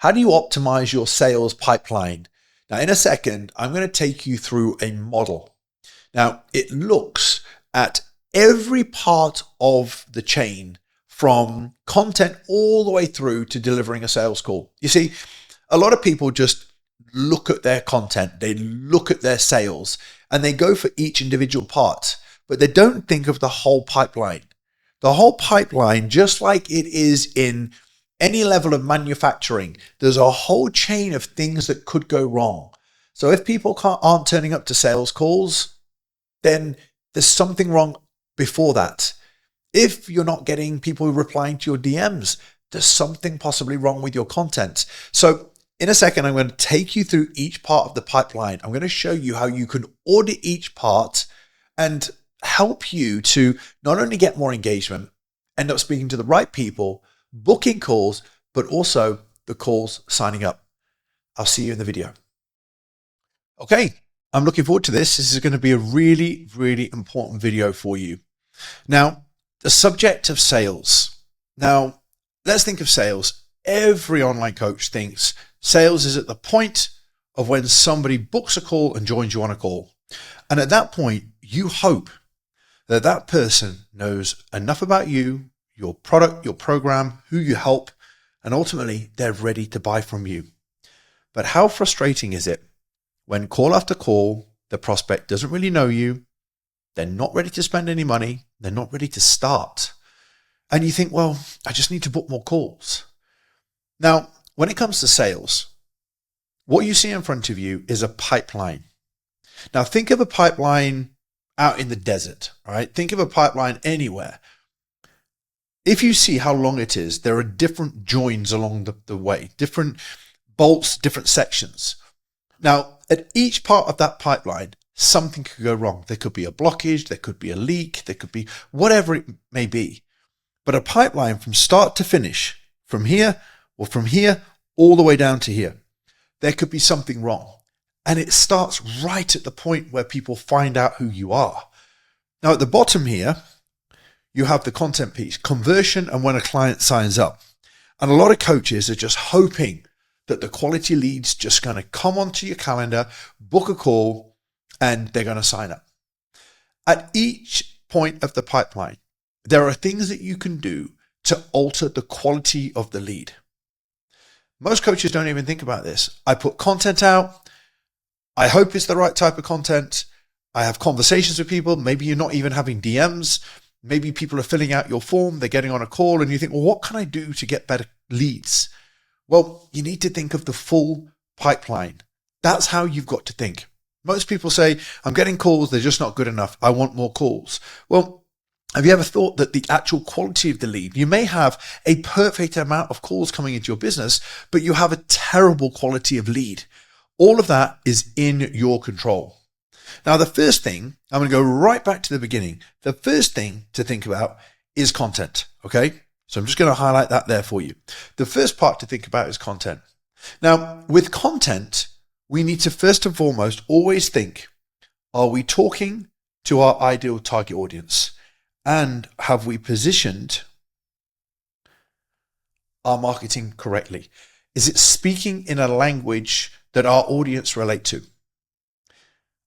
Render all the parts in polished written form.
How do you optimize your sales pipeline? Now, in a second, I'm going to take you through a model. Now, it looks at every part of the chain from content all the way through to delivering a sales call. You see, a lot of people just look at their content, they look at their sales, and they go for each individual part, but they don't think of the whole pipeline. The whole pipeline, just like it is in any level of manufacturing, there's a whole chain of things that could go wrong. So if people aren't turning up to sales calls, then there's something wrong before that. If you're not getting people replying to your DMs, there's something possibly wrong with your content. So in a second, I'm going to take you through each part of the pipeline. I'm going to show you how you can audit each part and help you to not only get more engagement, end up speaking to the right people, booking calls, but also the calls signing up. I'll see you in the video. Okay, I'm looking forward to this. This is going to be a really, really important video for you. Now, the subject of sales. Now, let's think of sales. Every online coach thinks sales is at the point of when somebody books a call and joins you on a call. And at that point, you hope that that person knows enough about you, your product, your program, who you help, and ultimately they're ready to buy from you. But how frustrating is it when call after call, the prospect doesn't really know you, they're not ready to spend any money, they're not ready to start. And you think, well, I just need to book more calls. Now, when it comes to sales, what you see in front of you is a pipeline. Now, think of a pipeline out in the desert, all right? Think of a pipeline anywhere. If you see how long it is, there are different joins along the way, different bolts, different sections. Now, at each part of that pipeline, something could go wrong. There could be a blockage, there could be a leak, there could be whatever it may be. But a pipeline from start to finish, from here all the way down to here, there could be something wrong. And it starts right at the point where people find out who you are. Now, at the bottom here, you have the content piece, conversion, and when a client signs up. And a lot of coaches are just hoping that the quality lead's just going to come onto your calendar, book a call, and they're going to sign up. At each point of the pipeline, there are things that you can do to alter the quality of the lead. Most coaches don't even think about this. I put content out. I hope it's the right type of content. I have conversations with people. Maybe you're not even having DMs. Maybe people are filling out your form. They're getting on a call and you think, well, what can I do to get better leads? Well, you need to think of the full pipeline. That's how you've got to think. Most people say, I'm getting calls. They're just not good enough. I want more calls. Well, have you ever thought that the actual quality of the lead, you may have a perfect amount of calls coming into your business, but you have a terrible quality of lead. All of that is in your control. Now, the first thing, I'm going to go right back to the beginning. The first thing to think about is content. Okay. So I'm just going to highlight that there for you. The first part to think about is content. Now, with content, we need to first and foremost always think, are we talking to our ideal target audience? And have we positioned our marketing correctly? Is it speaking in a language that our audience relate to?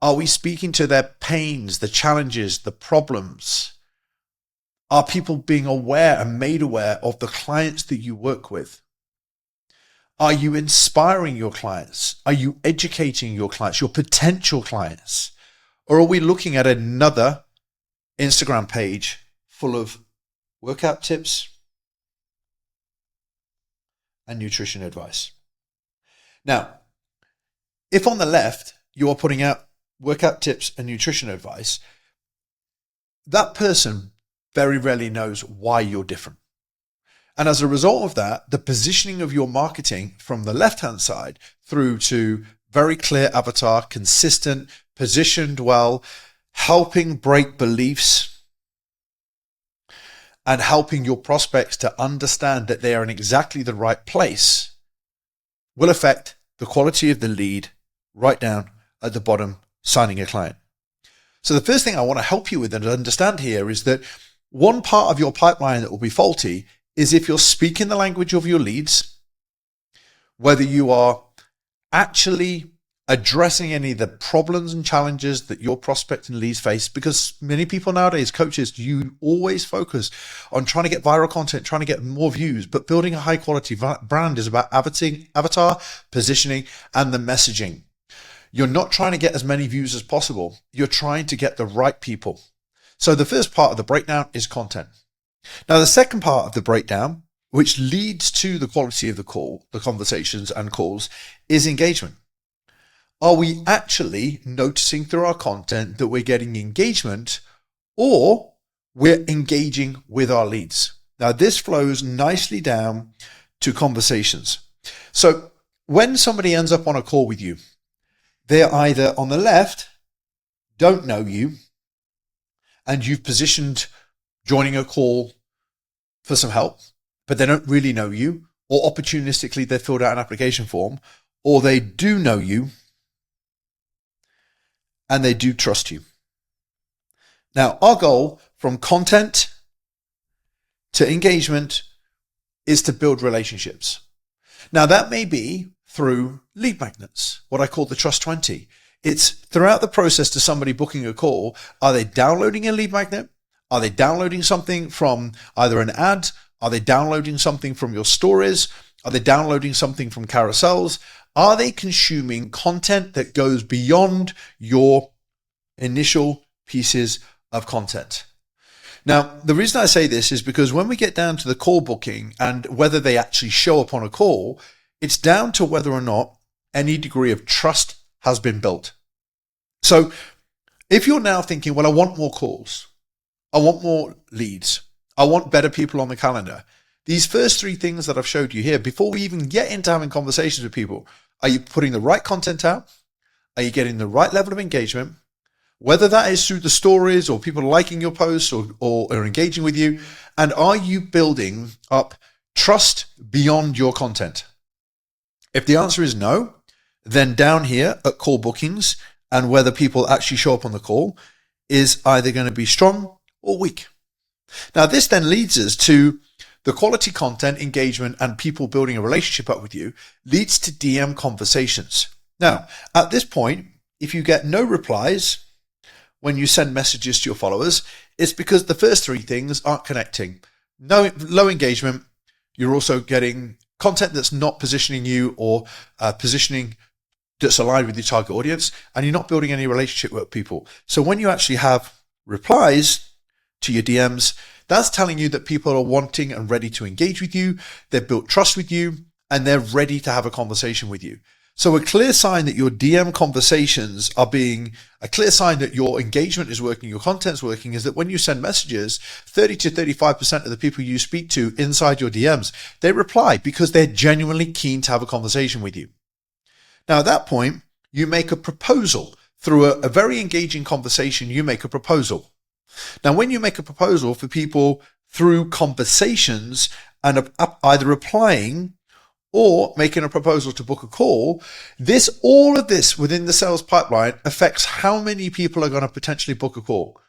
Are we speaking to their pains, the challenges, the problems? Are people being aware and made aware of the clients that you work with? Are you inspiring your clients? Are you educating your clients, your potential clients? Or are we looking at another Instagram page full of workout tips and nutrition advice? Now, if on the left you are putting out workout tips and nutrition advice, that person very rarely knows why you're different. And as a result of that, the positioning of your marketing from the left-hand side through to very clear avatar, consistent, positioned well, helping break beliefs and helping your prospects to understand that they are in exactly the right place will affect the quality of the lead right down at the bottom, signing a client. So the first thing I want to help you with and understand here is that one part of your pipeline that will be faulty is if you're speaking the language of your leads whether you are actually addressing any of the problems and challenges that your prospect and leads face, because many people nowadays, coaches, you always focus on trying to get viral content, trying to get more views, but building a high quality brand is about avatar, positioning, and the messaging. You're not trying to get as many views as possible. You're trying to get the right people. So the first part of the breakdown is content. Now, the second part of the breakdown, which leads to the quality of the call, the conversations and calls, is engagement. Are we actually noticing through our content that we're getting engagement, or we're engaging with our leads? Now, this flows nicely down to conversations. So when somebody ends up on a call with you, they're either on the left, don't know you, and you've positioned joining a call for some help, but they don't really know you, or opportunistically they filled out an application form, or they do know you and they do trust you. Now, our goal from content to engagement is to build relationships. Now, that may be through lead magnets, what I call the Trust 20. It's throughout the process to somebody booking a call. Are they downloading a lead magnet? Are they downloading something from either an ad? Are they downloading something from your stories? Are they downloading something from carousels? Are they consuming content that goes beyond your initial pieces of content? Now, the reason I say this is because when we get down to the call booking and whether they actually show up on a call, it's down to whether or not any degree of trust has been built. So if you're now thinking, well, I want more calls, I want more leads, I want better people on the calendar, these first three things that I've showed you here, before we even get into having conversations with people, are you putting the right content out? Are you getting the right level of engagement? Whether that is through the stories or people liking your posts or engaging with you. And are you building up trust beyond your content? If the answer is no, then down here at call bookings and whether people actually show up on the call is either going to be strong or weak. Now, this then leads us to the quality content, engagement, and people building a relationship up with you leads to DM conversations. Now, at this point, if you get no replies when you send messages to your followers, it's because the first three things aren't connecting. No, low engagement. You're also getting content that's not positioning you or positioning that's aligned with your target audience, and you're not building any relationship with people. So when you actually have replies to your DMs, that's telling you that people are wanting and ready to engage with you. They've built trust with you and they're ready to have a conversation with you. So a clear sign that your DM conversations are being a clear sign that your engagement is working, your content's working, is that when you send messages, 30 to 35% of the people you speak to inside your DMs, they reply because they're genuinely keen to have a conversation with you. Now, at that point, you make a proposal. Through a very engaging conversation, you make a proposal. Now, when you make a proposal for people through conversations and either replying or making a proposal to book a call, all of this within the sales pipeline affects how many people are going to potentially book a call.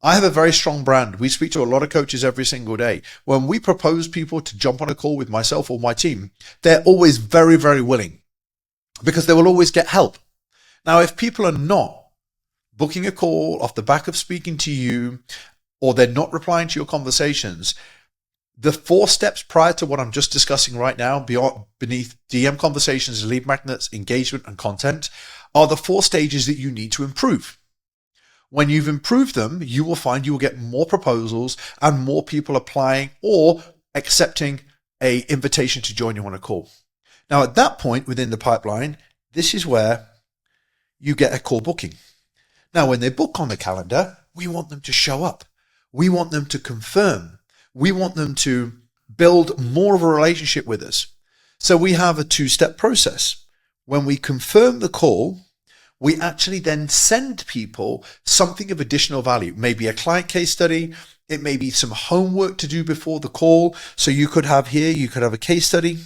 I have a very strong brand. We speak to a lot of coaches every single day. When we propose people to jump on a call with myself or my team, they're always very, very willing because they will always get help. Now, if people are not booking a call off the back of speaking to you, or they're not replying to your conversations, the 4 steps prior to what I'm just discussing right now, beneath DM conversations, lead magnets, engagement, and content, are the 4 stages that you need to improve. When you've improved them, you will find you will get more proposals and more people applying or accepting an invitation to join you on a call. Now, at that point within the pipeline, this is where you get a call booking. Now, when they book on the calendar, we want them to show up. We want them to confirm. We want them to build more of a relationship with us. So we have a 2-step process. When we confirm the call, we actually then send people something of additional value. Maybe a client case study. It may be some homework to do before the call. So you could have a case study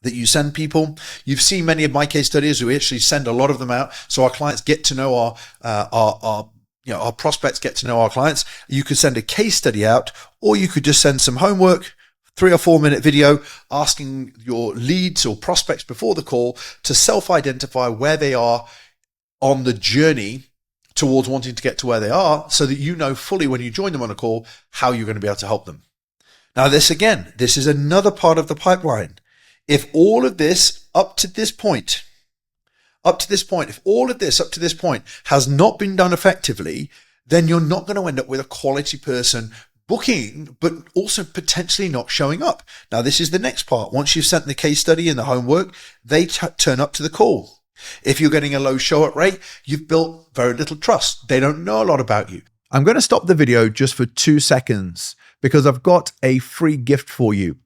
that you send people. You've seen many of my case studies. We actually send a lot of them out, so our clients get to know our prospects get to know our clients. You could send a case study out, or you could just send some homework 3 or 4 minute video asking your leads or prospects before the call to self-identify where they are on the journey towards wanting to get to where they are, so that you know fully when you join them on a call how you're going to be able to help them. Now, this is another part of the pipeline. If all of this up to this point, if all of this up to this point has not been done effectively, then you're not going to end up with a quality person booking, but also potentially not showing up. Now, this is the next part. Once you've sent the case study and the homework, they turn up to the call. If you're getting a low show-up rate, you've built very little trust. They don't know a lot about you. I'm going to stop the video just for 2 seconds because I've got a free gift for you.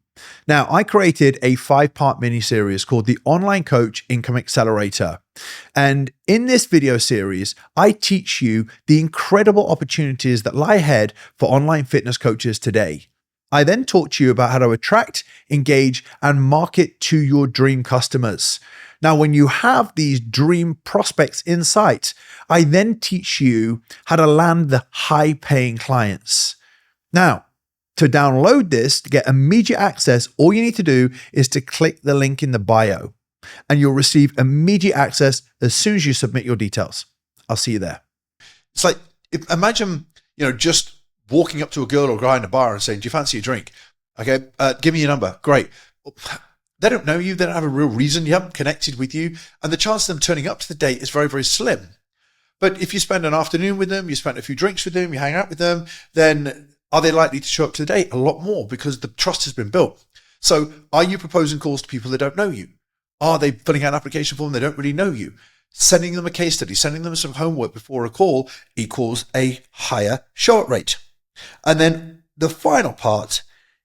Now, I created a 5-part mini-series called the Online Coach Income Accelerator. And in this video series, I teach you the incredible opportunities that lie ahead for online fitness coaches today. I then talk to you about how to attract, engage, and market to your dream customers. Now, when you have these dream prospects in sight, I then teach you how to land the high-paying clients. Now, to download this, to get immediate access, all you need to do is to click the link in the bio, and you'll receive immediate access as soon as you submit your details. I'll see you there. It's like, imagine, just walking up to a girl or guy in a bar and saying, "Do you fancy a drink? Okay, give me your number." Great. They don't know you. They don't have a real reason. You haven't connected with you. And the chance of them turning up to the date is very, very slim. But if you spend an afternoon with them, you spend a few drinks with them, you hang out with them, then are they likely to show up to the date? A lot more, because the trust has been built. So are you proposing calls to people that don't know you? Are they filling out an application form? They don't really know you. Sending them a case study, sending them some homework before a call equals a higher show-up rate. And then the final part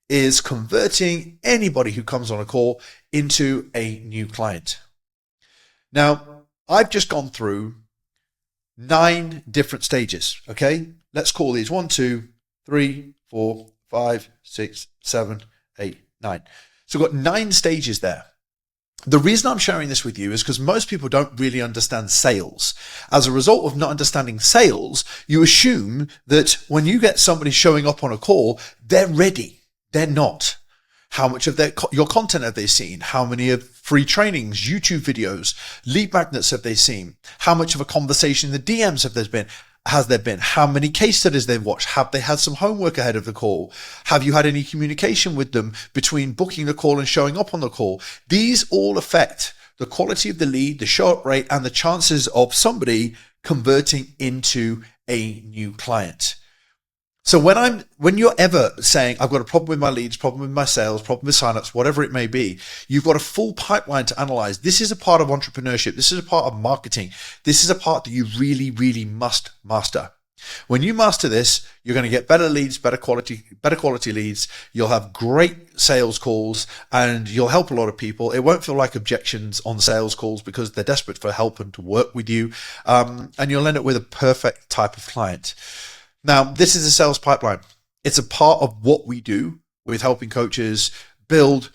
is converting anybody who comes on a call into a new client. Now, I've just gone through 9 different stages, okay? Let's call these 1, 2, 3, 4, 5, 6, 7, 8, 9. So we've got 9 stages there. The reason I'm sharing this with you is because most people don't really understand sales. As a result of not understanding sales, you assume that when you get somebody showing up on a call, they're ready. They're not. How much of your content have they seen? How many of free trainings, YouTube videos, lead magnets have they seen? How much of a conversation in the DMs has there been? How many case studies they've watched? Have they had some homework ahead of the call? Have you had any communication with them between booking the call and showing up on the call? These all affect the quality of the lead, the show-up rate, and the chances of somebody converting into a new client. So when you're ever saying, "I've got a problem with my leads, problem with my sales, problem with signups," whatever it may be, you've got a full pipeline to analyze. This is a part of entrepreneurship. This is a part of marketing. This is a part that you really, really must master. When you master this, you're going to get better leads, better quality leads. You'll have great sales calls, and you'll help a lot of people. It won't feel like objections on sales calls because they're desperate for help and to work with you. And you'll end up with a perfect type of client. Now, this is a sales pipeline. It's a part of what we do with helping coaches build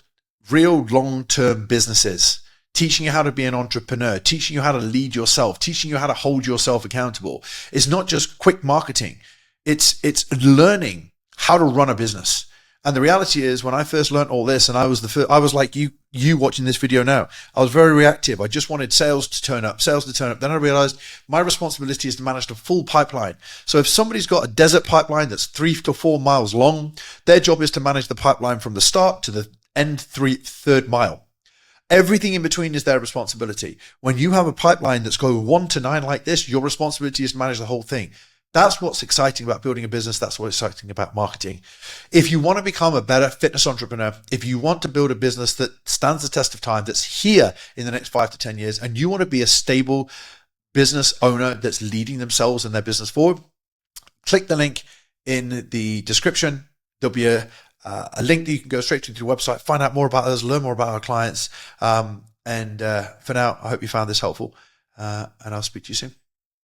real long-term businesses, teaching you how to be an entrepreneur, teaching you how to lead yourself, teaching you how to hold yourself accountable. It's not just quick marketing. It's learning how to run a business. And the reality is, when I first learned all this, and I was like you watching this video now, I was very reactive. I just wanted sales to turn up. Then I realized my responsibility is to manage the full pipeline. So if somebody's got a desert pipeline that's 3 to 4 miles long, their job is to manage the pipeline from the start to the end third mile. Everything in between is their responsibility. When you have a pipeline that's going 1 to 9 like this, your responsibility is to manage the whole thing. That's what's exciting about building a business. That's what's exciting about marketing. If you want to become a better fitness entrepreneur, if you want to build a business that stands the test of time, that's here in the next 5 to 10 years, and you want to be a stable business owner that's leading themselves and their business forward, click the link in the description. There'll be a link that you can go straight to the website, find out more about us, learn more about our clients. And for now, I hope you found this helpful, and I'll speak to you soon.